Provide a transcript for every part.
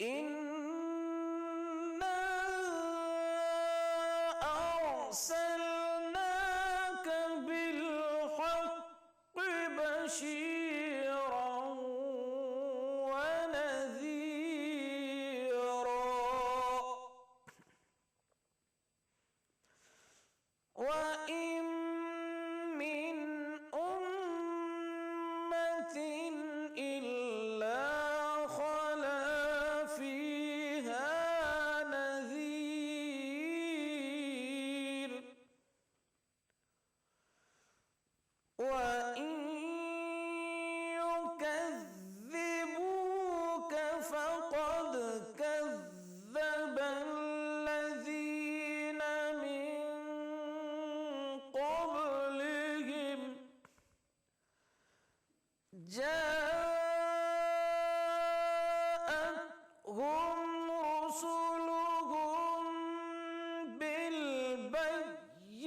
إِنَّا أَرْسَلْنَاكَ بِالْحَقِّ بَشِيرًا وَنَذِيرًا وَإِن مِّنْ أُمَّةٍ إِلَّا خَلَا فِيهَا نَذِيرٌ وَإِن يُكَذِّبُوكَ فَقَدْ كَذَّبَ الَّذِينَ مِن قَبْلِهِمْ جاءتهم رسلهم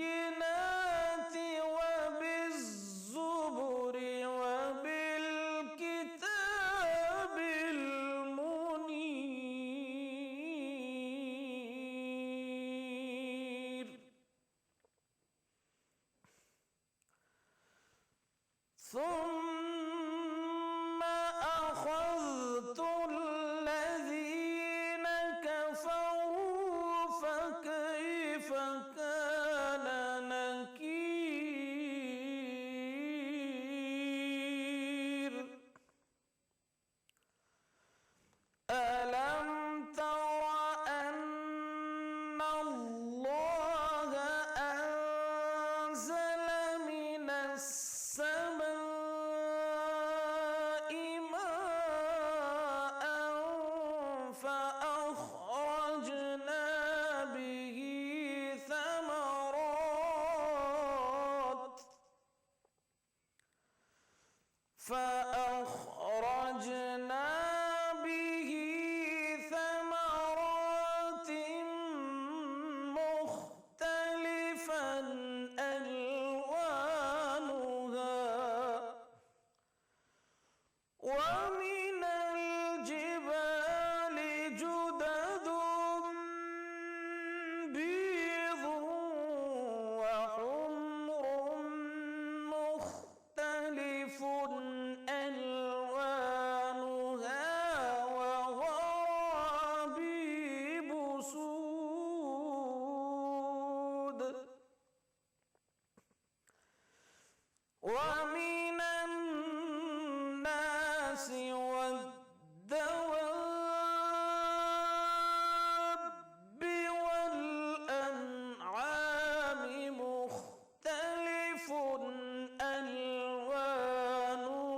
بالبينات وبالزبر وبالكتاب المنير ثم أخذت الذين كفروا فكيف كان نكير ألم تر أن الله أنزل من السماء ماء فأخرجنا به ثمرات مختلفا ألوانها ومن الجبال جدد بيض وحمر مختلف ألوانها وغرابيب سود ومن الناس والدواب والأنعام مختلف ألوانه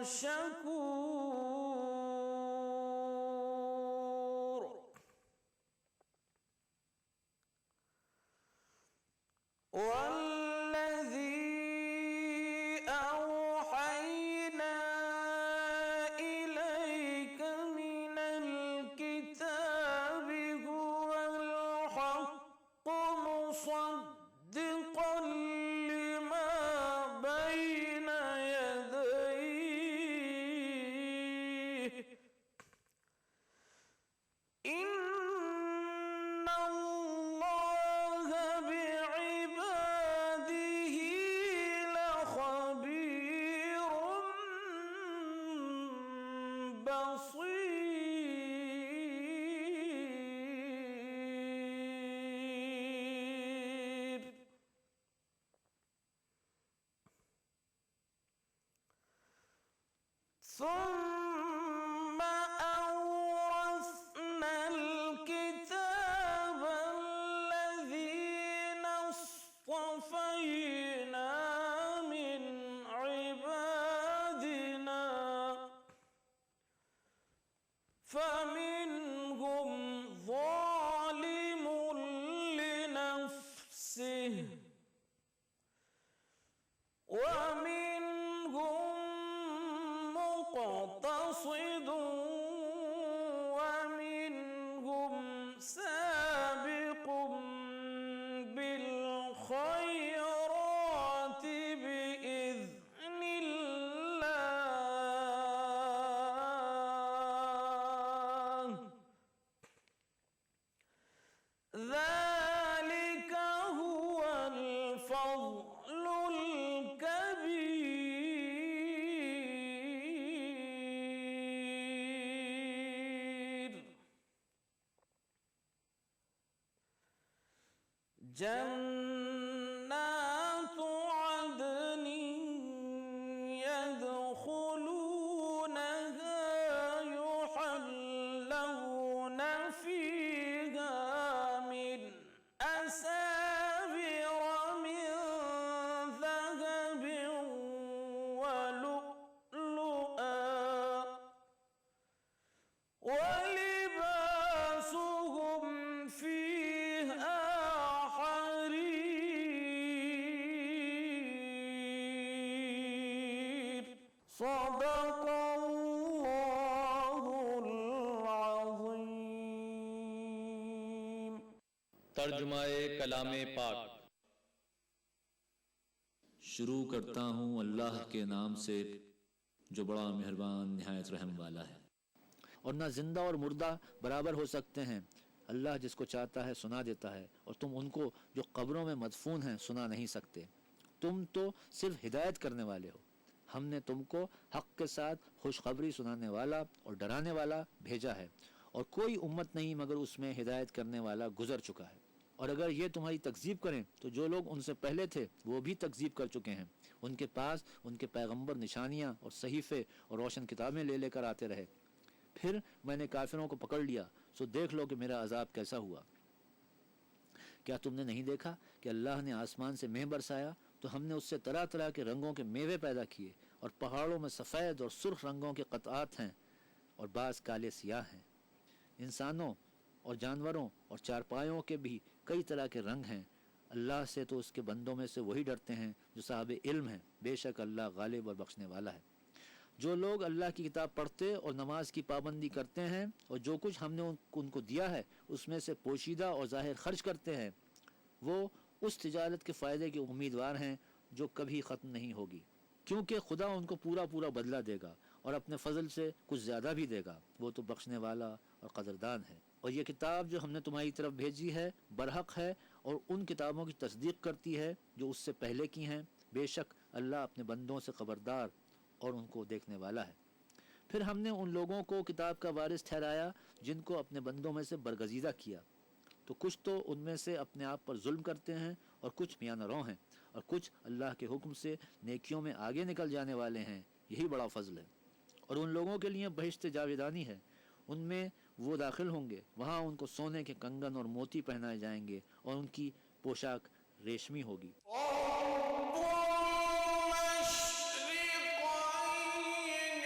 شكور والذي أوحينا إليك من الكتاب هو الحق مصدقا لما بين يديه إن الله بعباده لخبير بصير ثم أورثنا الكتاب الذين اصطفينا من عبادنا فمنهم ظالم لنفسه ومنهم مقتصد ومنهم سابق بالخيرات بإذن الله ذلك هو الفضل الكبير جنات عدن يدخلونها يحلون فيها من أساور من ذهب ولؤلؤا ولباسهم فيها حرير صدق الله العظيم ترجمہ کلام پاک۔ شروع کرتا ہوں اللہ کے نام سے جو بڑا مہربان نہایت رحم والا ہے۔ اور نہ زندہ اور مردہ برابر ہو سکتے ہیں، اللہ جس کو چاہتا ہے سنا دیتا ہے، اور تم ان کو جو قبروں میں مدفون ہیں سنا نہیں سکتے۔ تم تو صرف ہدایت کرنے والے ہو، ہم نے تم کو حق کے ساتھ خوشخبری سنانے والا اور ڈرانے والا بھیجا ہے، اور کوئی امت نہیں مگر اس میں ہدایت کرنے والا گزر چکا ہے۔ اور اگر یہ تمہاری تکذیب کریں تو جو لوگ ان سے پہلے تھے وہ بھی تکذیب کر چکے ہیں، ان کے پاس ان کے پیغمبر نشانیاں اور صحیفے اور روشن کتابیں لے کر آتے رہے، پھر میں نے کافروں کو پکڑ لیا، سو دیکھ لو کہ میرا عذاب کیسا ہوا۔ کیا تم نے نہیں دیکھا کہ اللہ نے آسمان سے مہ برسایا تو ہم نے اس سے طرح طرح کے رنگوں کے میوے پیدا کیے، اور پہاڑوں میں سفید اور سرخ رنگوں کے قطعات ہیں اور بعض کالے سیاہ ہیں۔ انسانوں اور جانوروں اور چارپایوں کے بھی کئی طرح کے رنگ ہیں۔ اللہ سے تو اس کے بندوں میں سے وہی ڈرتے ہیں جو صاحب علم ہیں، بے شک اللہ غالب اور بخشنے والا ہے۔ جو لوگ اللہ کی کتاب پڑھتے اور نماز کی پابندی کرتے ہیں اور جو کچھ ہم نے ان کو دیا ہے اس میں سے پوشیدہ اور ظاہر خرچ کرتے ہیں، وہ اس تجارت کے فائدے کے امیدوار ہیں جو کبھی ختم نہیں ہوگی، کیونکہ خدا ان کو پورا بدلہ دے گا اور اپنے فضل سے کچھ زیادہ بھی دے گا، وہ تو بخشنے والا اور قدردان ہے۔ اور یہ کتاب جو ہم نے تمہاری طرف بھیجی ہے برحق ہے اور ان کتابوں کی تصدیق کرتی ہے جو اس سے پہلے کی ہیں، بے شک اللہ اپنے بندوں سے خبردار اور ان کو دیکھنے والا ہے۔ پھر ہم نے ان لوگوں کو کتاب کا وارث ٹھہرایا جن کو اپنے بندوں میں سے برگزیدہ کیا، تو کچھ تو ان میں سے اپنے آپ پر ظلم کرتے ہیں اور کچھ میانہ رو ہیں، اور کچھ اللہ کے حکم سے نیکیوں میں آگے نکل جانے والے ہیں، یہی بڑا فضل ہے۔ اور ان لوگوں کے لیے بہشت جاویدانی ہے، ان میں وہ داخل ہوں گے، وہاں ان کو سونے کے کنگن اور موتی پہنائے جائیں گے اور ان کی پوشاک ریشمی ہوگی۔ رب المشرقين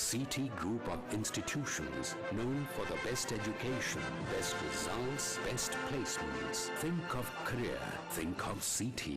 CT Group of Institutions, known for the best education, best results, best placements. Think of career. Think of CT.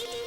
ETV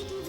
ETV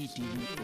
ETV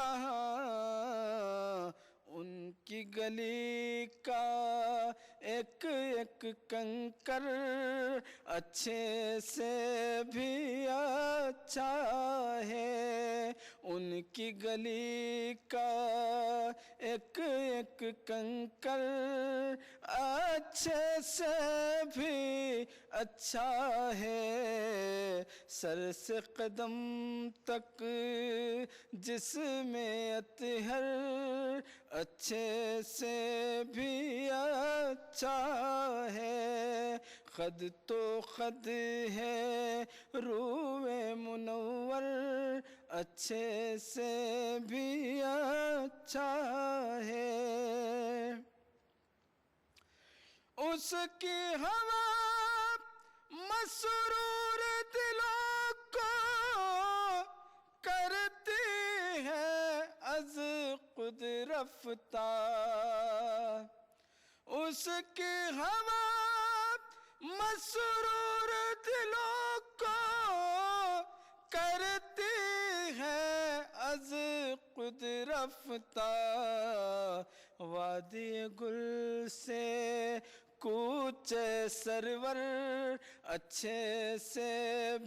کہاں ان کی گلی کا ایک ایک کنکر اچھے سے بھی اچھا ہے. ان کی گلی کا ایک ایک کنکر اچھے سے بھی اچھا ہے. سر سے قدم تک جس میں اطہر اچھے سے بھی اچھا ہے. خد تو خد ہے روئے منور اچھے سے بھی اچھا ہے. اس کی ہوا مسرور دلوں کو کرتی ہے از خود رفتار. اس کی ہوا مسرور دلوں کو کرتی ہے از خود رفتار. وادی گل سے کوچے سرور اچھے سے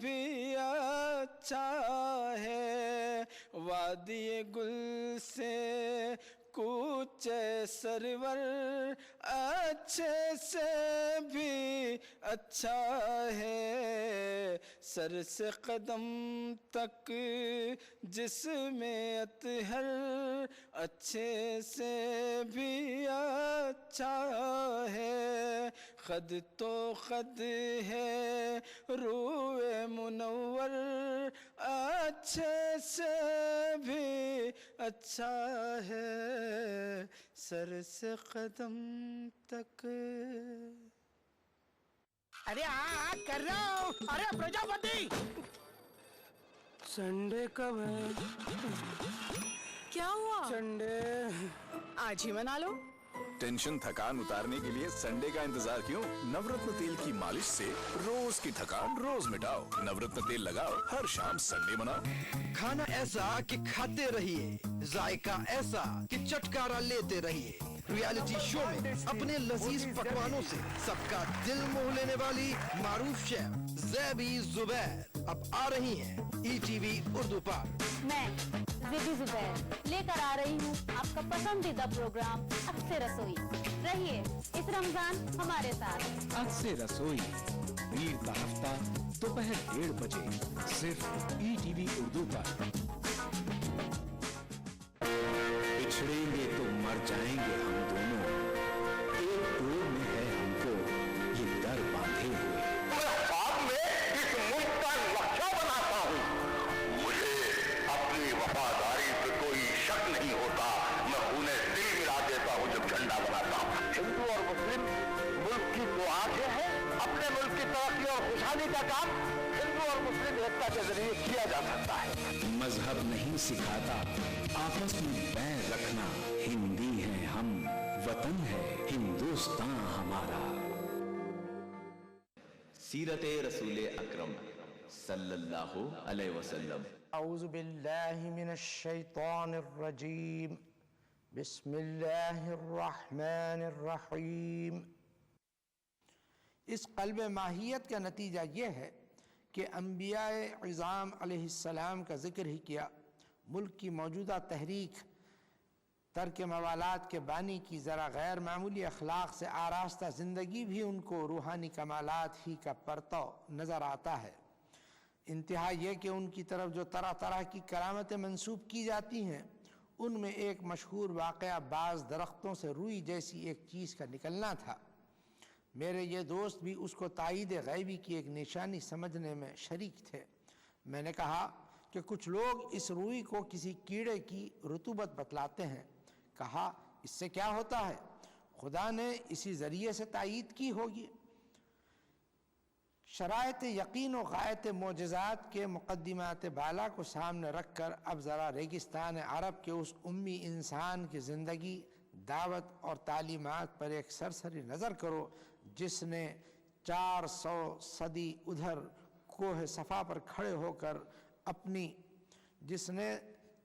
بھی اچھا ہے. وادی گل سے کوچے سرور اچھے سے بھی اچھا ہے. سر سے قدم تک جس میں اطہر اچھے سے بھی اچھا ہے. خد تو خد ہے روئے منور اچھے سے بھی اچھا ہے. سر سے قدم تک. ارے ہاں کر رہا ہوں. ارے پرجاپتی سنڈے کب ہے؟ کیا ہوا؟ سنڈے آج ہی منا لو. ٹینشن تھکان اتارنے کے لیے سنڈے کا انتظار کیوں؟ نورتن تیل کی مالش سے روز کی تھکان روز مٹاؤ. نورتن تیل لگاؤ ہر شام سنڈے مناؤ. کھانا ایسا کہ کھاتے رہیے, ذائقہ ایسا کہ چٹکارا لیتے رہیے. ریالٹی شو میں اپنے لذیذ پکوانوں سے سب کا دل موہ لینے والی معروف شیف زیبی زبیر اب آ رہی ہیں ای ٹی وی اردو پر. میں زیبی زبیر لے کر آ رہی ہوں آپ کا پسندیدہ پروگرام عکس رسوئی. رہیے اس رمضان ہمارے ساتھ. عکس رسوئی پیر کا ہفتہ دوپہر 1:30 بجے صرف ای ٹی وی اردو پر. بچھڑیں گے تو مر جائیں گے ہم دونوں, ایک ڈور میں ہے ہم کو یہ در باندھے ہوئے. بعد میں اس ملک کا نقشہ بناتا ہوں. مجھے اپنی وفاداری پہ کوئی شک نہیں ہوتا. میں خونِ دل ملا دیتا ہوں جب جھنڈا بناتا ہوں. ہندو اور مسلم ملک کی دو آنکھیں ہیں. اپنے ملک کی ترقی اور خوشحالی کا کام ہندو اور مسلم ایکتا کے ذریعے کیا جا سکتا ہے. مذہب نہیں سکھاتا آپس میں بیر رکھنا. ہندی ہیں ہم, وطن ہے ہندوستان ہمارا. سیرت رسول اکرم صلی اللہ علیہ وسلم. اعوذ باللہ من الشیطان الرجیم. بسم اللہ الرحمن الرحیم. اس قلب ماہیت کا نتیجہ یہ ہے کہ انبیاء عظام علیہ السلام کا ذکر ہی کیا. ملک کی موجودہ تحریک ترک موالات کے بانی کی ذرا غیر معمولی اخلاق سے آراستہ زندگی بھی ان کو روحانی کمالات ہی کا پرتو نظر آتا ہے. انتہا یہ کہ ان کی طرف جو طرح طرح کی کرامتیں منسوب کی جاتی ہیں ان میں ایک مشہور واقعہ بعض درختوں سے روئی جیسی ایک چیز کا نکلنا تھا. میرے یہ دوست بھی اس کو تائید غیبی کی ایک نشانی سمجھنے میں شریک تھے. میں نے کہا کہ کچھ لوگ اس روئی کو کسی کیڑے کی رطوبت بتلاتے ہیں. کہا اس سے کیا ہوتا ہے؟ خدا نے اسی ذریعے سے تائید کی ہوگی. شرائط یقین و غایت معجزات کے مقدمات بالا کو سامنے رکھ کر اب ذرا ریگستان عرب کے اس امی انسان کی زندگی, دعوت اور تعلیمات پر ایک سرسری نظر کرو جس نے 400 صدی ادھر کوہ صفا پر کھڑے ہو کر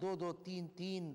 2-2, 3-3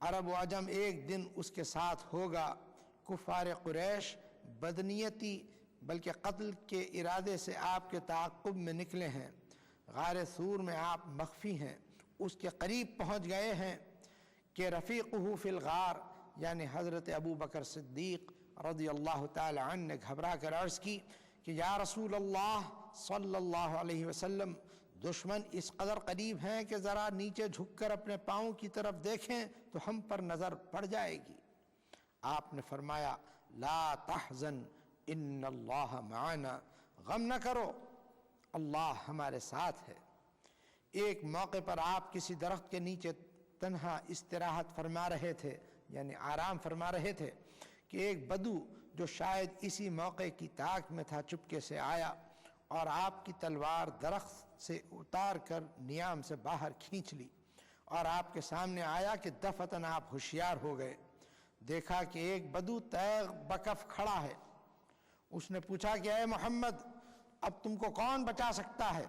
عرب و عجم ایک دن اس کے ساتھ ہوگا. کفار قریش بدنیتی بلکہ قتل کے ارادے سے آپ کے تعاقب میں نکلے ہیں. غار ثور میں آپ مخفی ہیں. اس کے قریب پہنچ گئے ہیں کہ رفیقہ فی الغار یعنی حضرت ابو بکر صدیق رضی اللہ تعالی عنہ نے گھبرا کر عرض کی کہ یا رسول اللہ صلی اللہ علیہ وسلم، دشمن اس قدر قریب ہیں کہ ذرا نیچے جھک کر اپنے پاؤں کی طرف دیکھیں تو ہم پر نظر پڑ جائے گی. آپ نے فرمایا لا تحزن ان اللہ معنا، غم نہ کرو، اللہ ہمارے ساتھ ہے. ایک موقع پر آپ کسی درخت کے نیچے تنہا استراحت فرما رہے تھے یعنی آرام فرما رہے تھے کہ ایک بدو جو شاید اسی موقع کی طاق میں تھا چپکے سے آیا اور آپ کی تلوار درخت سے اتار کر نیام سے باہر کھینچ لی اور آپ کے سامنے آیا کہ دفتن آپ ہوشیار ہو گئے. دیکھا کہ ایک بدو تیغ بکف کھڑا ہے. اس نے پوچھا کہ اے محمد، اب تم کو کون بچا سکتا ہے؟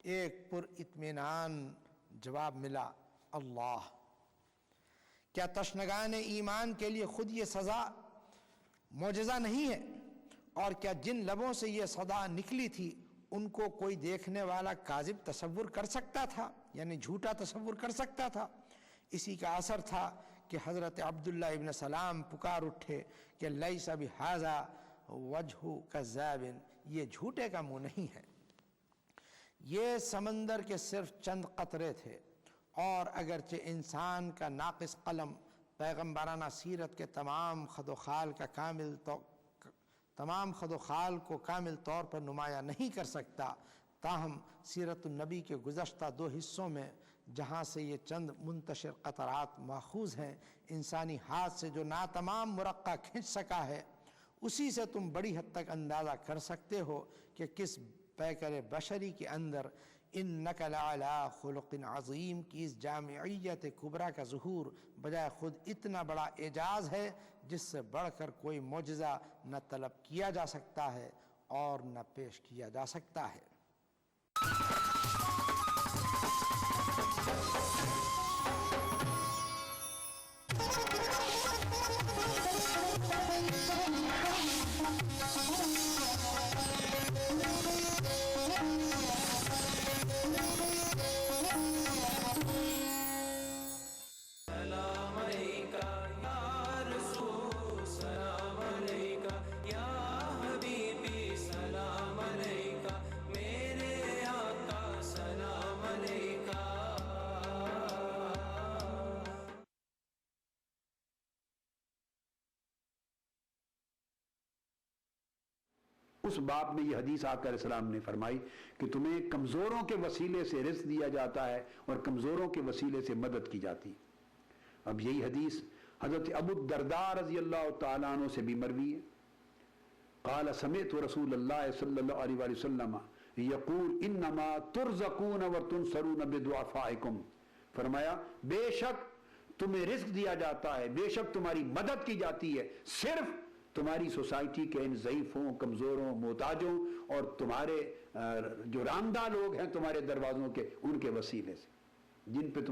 ایک پر اطمینان جواب ملا، اللہ. کیا تشنگان ایمان کے لیے خود یہ سزا معجزہ نہیں ہے؟ اور کیا جن لبوں سے یہ صدا نکلی تھی ان کو کوئی دیکھنے والا کاذب تصور کر سکتا تھا یعنی جھوٹا تصور کر سکتا تھا؟ اسی کا اثر تھا کہ حضرت عبداللہ ابن سلام پکار اٹھے کہ لیس بہذا وجہ کذاب، یہ جھوٹے کا منہ نہیں ہے. یہ سمندر کے صرف چند قطرے تھے اور اگرچہ انسان کا ناقص قلم پیغمبرانہ سیرت کے تمام خد و خال کو کامل طور پر نمایاں نہیں کر سکتا، تاہم سیرت النبی کے گزشتہ 2 حصوں میں جہاں سے یہ چند منتشر قطرات ماخوذ ہیں، انسانی ہاتھ سے جو ناتمام مرقع کھنچ سکا ہے، اسی سے تم بڑی حد تک اندازہ کر سکتے ہو کہ کس پیکر بشری کے اندر انک لعلی خلق عظیم کی اس جامعیت کبریٰ کا ظہور بجائے خود اتنا بڑا اعجاز ہے جس سے بڑھ کر کوئی معجزہ نہ طلب کیا جا سکتا ہے اور نہ پیش کیا جا سکتا ہے. اس باب میں یہ حدیث آقا علیہ السلام نے فرمائی کہ تمہیں کمزوروں کے وسیلے سے رزق دیا جاتا ہے اور کمزوروں کے وسیلے سے مدد کی جاتی. اب یہی حدیث حضرت ابو الدرداء رضی اللہ تعالیٰ عنہ سے بھی مروی ہے. قال سمعت رسول اللہ صلی اللہ علیہ وآلہ وسلم یقول انما ترزقون وتنصرون بدعفائکم، فرمایا بے شک تمہیں رزق دیا جاتا ہے، بے شک تمہاری مدد کی جاتی ہے صرف تمہاری سوسائٹی کے ان ضعیفوں، کمزوروں، محتاجوں اور تمہارے جو راندہ لوگ ہیں تمہارے دروازوں کے، ان کے وسیلے سے جن پہ تم